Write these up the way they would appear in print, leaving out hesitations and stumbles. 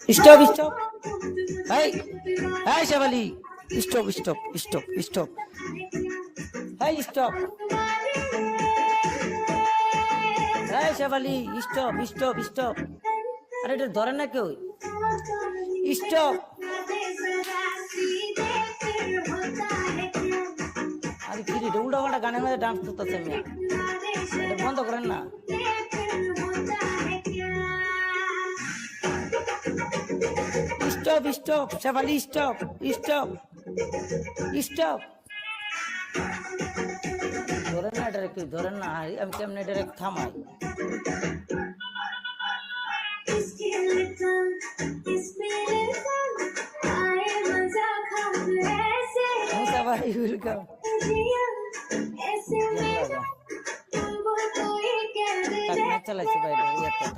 Stop stop hi hi Shefali stop stop stop stop hi stop hi Shefali stop stop stop अरे এটা ধরে না কেউ স্টপ আরে কি রে উল্টা পাল্টা গানের মধ্যে ডান্স করতেছে মিয়া এটা বন্ধ করেন না stop stop Shefali stop stop stop ধরেন না এটা কি ধরেন না আমি কেমনে এটা থামাই मुसा भाई वेलकम চালাইছি ভাই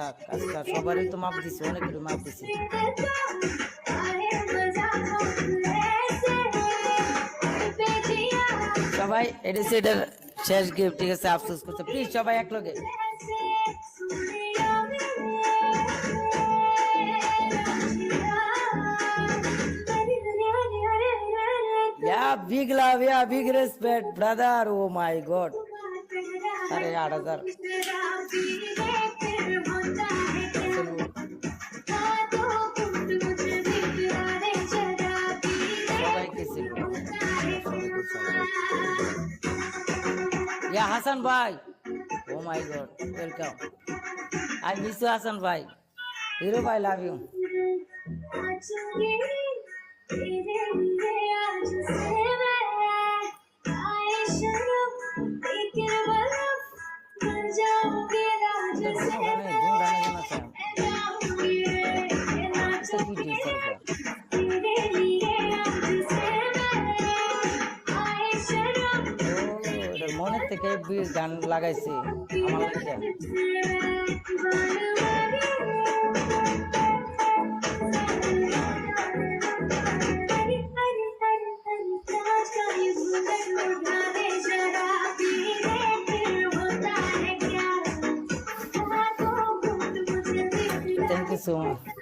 থাক আজকাল সবারই তো মাপ দিছি অনেকেরই মাপ দিছি সবাই এটা সেটার শেষ গিফট ঠিক আছে আফসোস করতে প্লিজ সবাই এক লগে Yeah, big love, yeah, big respect, brother. Oh my God. अरे 8,000. Yeah, Hassan bhai. Oh my God. Welcome. I miss you, Hassan bhai. Hero bhai, love you. মনের থেকে গান লাগাইছি আমার লাগে Thank you so much.